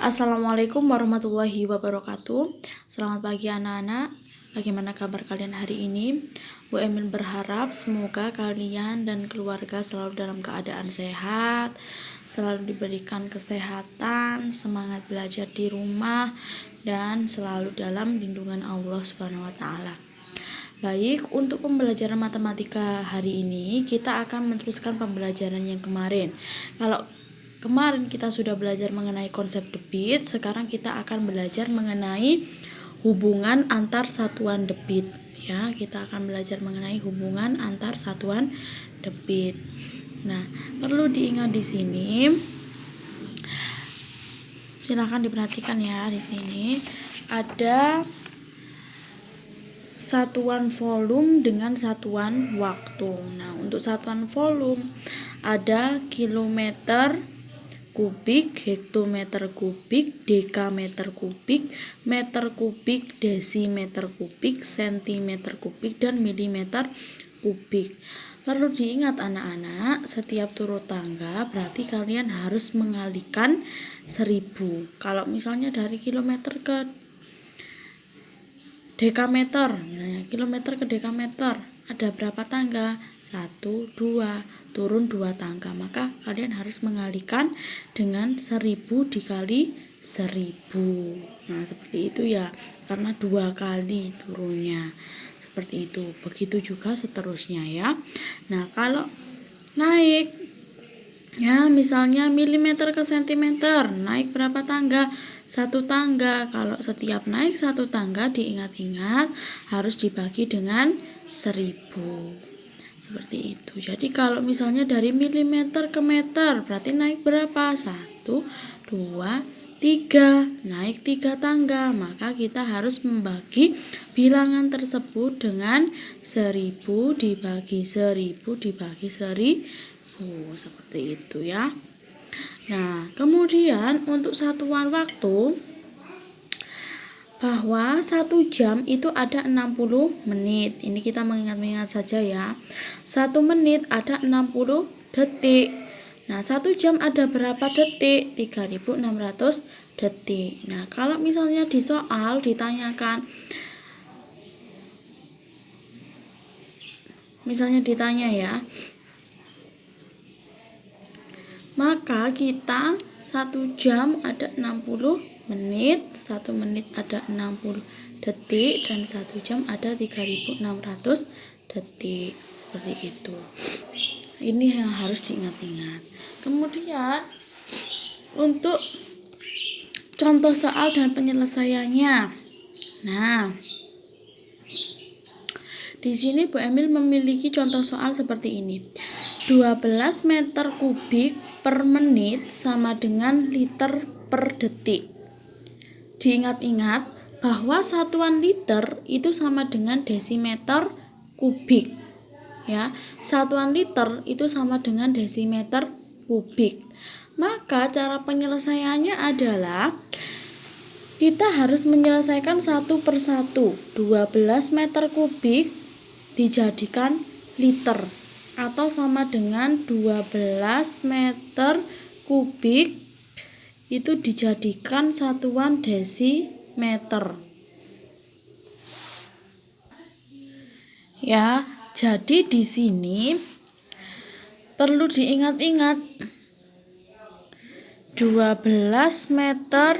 Assalamualaikum warahmatullahi wabarakatuh. Selamat pagi anak-anak. Bagaimana kabar kalian hari ini? Bu Emil berharap semoga kalian dan keluarga selalu dalam keadaan sehat, selalu diberikan kesehatan, semangat belajar di rumah, dan selalu dalam lindungan Allah Subhanahu wa taala. Baik, untuk pembelajaran matematika hari ini kita akan meneruskan pembelajaran yang kemarin. Kalau kemarin kita sudah belajar mengenai konsep debit, sekarang kita akan belajar mengenai hubungan antar satuan debit. Ya, kita akan belajar mengenai hubungan antar satuan debit. Nah, perlu diingat di sini. Silakan diperhatikan ya, di sini ada satuan volume dengan satuan waktu. Nah, untuk satuan volume ada kilometer kubik, hektometer kubik, dekameter kubik, meter kubik, desimeter kubik, sentimeter kubik, dan milimeter kubik. Perlu diingat anak-anak, setiap turut tangga berarti kalian harus mengalihkan 1000. Kalau misalnya dari kilometer ke dekameter, nah, kilometer ke dekameter ada berapa tangga? 1, 2, turun 2 tangga, maka kalian harus mengalihkan dengan 1000 dikali 1000. Nah, seperti itu ya, karena 2 kali turunnya. Seperti itu. Begitu juga seterusnya ya. Nah, kalau naik ya, misalnya milimeter ke sentimeter, naik berapa tangga? 1 tangga. Kalau setiap naik 1 tangga, diingat-ingat harus dibagi dengan 1000. Seperti itu. Jadi kalau misalnya dari milimeter ke meter, berarti naik berapa? 1, 2, 3. Naik 3 tangga. Maka kita harus membagi bilangan tersebut dengan 1000 dibagi 1000 dibagi 1000. Seperti itu ya. Nah, kemudian untuk satuan waktu, bahwa 1 jam itu ada 60 menit. Ini kita mengingat-ingat saja ya. 1 menit ada 60 detik. Nah, 1 jam ada berapa detik? 3600 detik. Nah, kalau misalnya di soal ditanyakan, misalnya ditanya ya, maka kita 1 jam ada 60 menit, 1 menit ada 60 detik, dan 1 jam ada 3600 detik. Seperti itu. Ini yang harus diingat-ingat. Kemudian untuk contoh soal dan penyelesaiannya. Nah, di sini Bu Emil memiliki contoh soal seperti ini. 12 meter kubik per menit sama dengan liter per detik. Diingat-ingat bahwa satuan liter itu sama dengan desimeter kubik. Ya, satuan liter itu sama dengan desimeter kubik. Maka cara penyelesaiannya adalah kita harus menyelesaikan satu persatu. 12 meter kubik dijadikan liter, atau sama dengan 12 meter kubik itu dijadikan satuan desimeter. Ya, jadi di sini perlu diingat-ingat 12 meter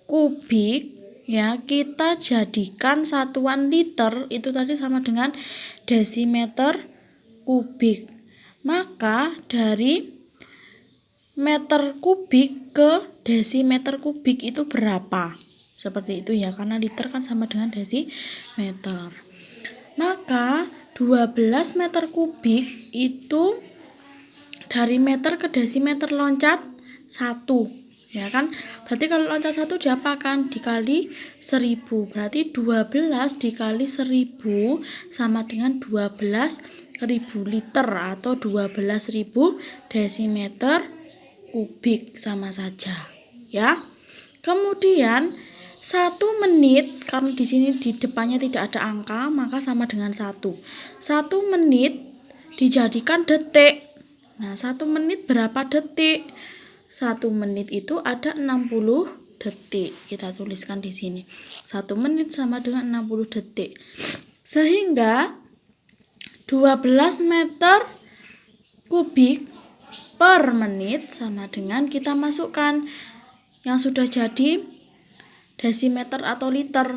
kubik ya, kita jadikan satuan liter itu tadi sama dengan desimeter kubik. Maka dari meter kubik ke desimeter kubik itu berapa? Seperti itu ya, karena liter kan sama dengan desimeter. Maka 12 meter kubik itu dari meter ke desimeter loncat 1. Ya kan? Berarti kalau loncat 1 diapakan? Dikali 1000. Berarti 12 dikali 1000 sama dengan 12.000 liter atau 12.000 desimeter kubik, sama saja ya. Kemudian 1 menit, karena di sini di depannya tidak ada angka, maka sama dengan 1. 1 menit dijadikan detik. Nah, 1 menit berapa detik? 1 menit itu ada 60 detik. Kita tuliskan di sini. 1 menit sama dengan 60 detik. Sehingga 12 meter kubik per menit sama dengan kita masukkan yang sudah jadi desimeter atau liter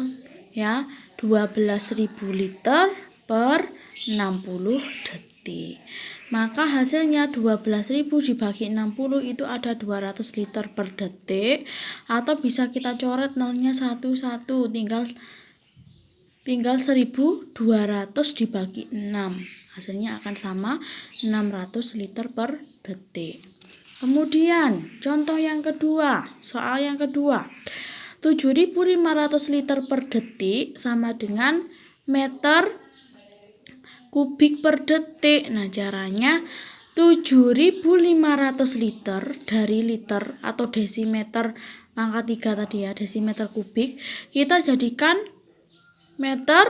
ya, 12.000 liter per 60 detik. Maka hasilnya 12.000 dibagi 60 itu ada 200 liter per detik, atau bisa kita coret nolnya satu-satu, tinggal 1.200 dibagi 6. Hasilnya akan sama 600 liter per detik. Kemudian contoh yang kedua, soal yang kedua. 7.500 liter per detik sama dengan meter kubik per detik. Nah, caranya 7.500 liter dari liter atau desimeter pangkat 3 tadi ya, desimeter kubik, kita jadikan meter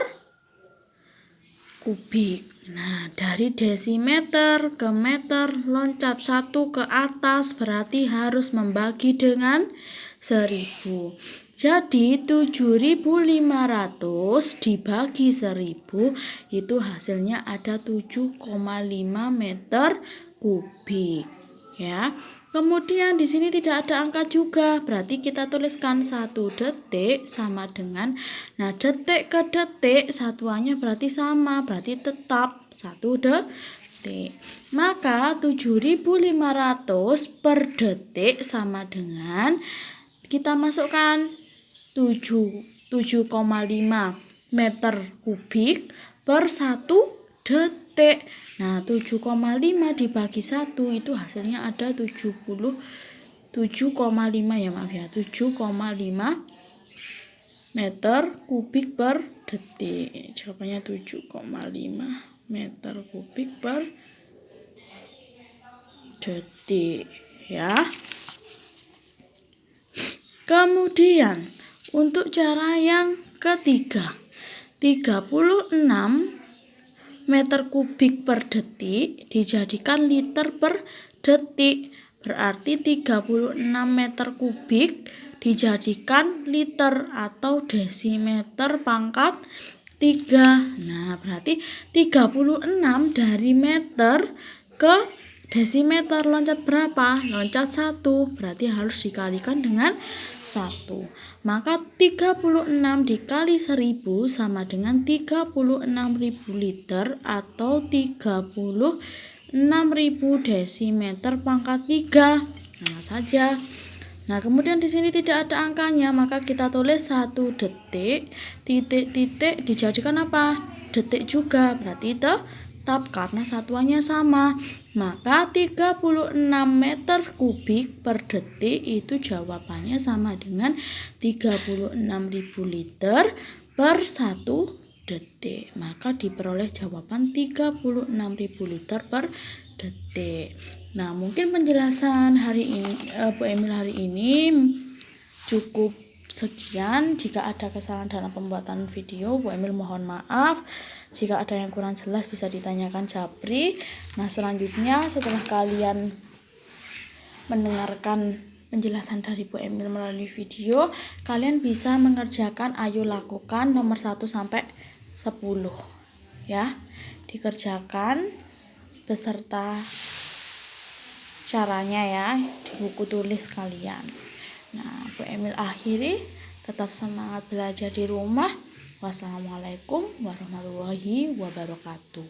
kubik. Nah, dari desimeter ke meter loncat 1 ke atas berarti harus membagi dengan 1.000. Jadi 7.500 dibagi 1.000 itu hasilnya ada 7,5 meter kubik ya. Kemudian di sini tidak ada angka juga, berarti kita tuliskan 1 detik sama dengan, nah detik ke detik satuannya berarti sama, berarti tetap 1 detik. Maka 7.500 per detik sama dengan, kita masukkan 7,5 meter kubik per 1 detik. Nah, 7,5 dibagi 1 itu hasilnya ada 7,5 ya, maaf ya, 7,5 meter kubik per detik. Jawabannya 7,5 meter kubik per detik ya. Kemudian untuk cara yang ketiga, 36 meter kubik per detik dijadikan liter per detik. Berarti 36 meter kubik dijadikan liter atau desimeter pangkat 3. Nah, berarti 36 dari meter ke desimeter loncat berapa? Loncat 1, berarti harus dikalikan dengan 1. Maka 36 dikali 1.000 sama dengan 36.000 liter atau 36.000 desimeter pangkat 3. Sama saja. Nah, kemudian di sini tidak ada angkanya, maka kita tulis 1 detik, titik-titik dijadikan apa? Detik juga, berarti tetap karena satuannya sama. Maka 36 meter kubik per detik itu jawabannya sama dengan 36.000 liter per 1 detik. Maka diperoleh jawaban 36.000 liter per detik. Nah, mungkin penjelasan hari ini Bu Emil hari ini cukup sekian. Jika ada kesalahan dalam pembuatan video, Bu Emil mohon maaf. Jika ada yang kurang jelas bisa ditanyakan Japri. Nah, selanjutnya setelah kalian mendengarkan penjelasan dari Bu Emil melalui video, kalian bisa mengerjakan ayo lakukan nomor 1 sampai 10 ya. Dikerjakan beserta caranya ya di buku tulis kalian. Nah, Bu Emil akhiri, tetap semangat belajar di rumah. Wassalamualaikum warahmatullahi wabarakatuh.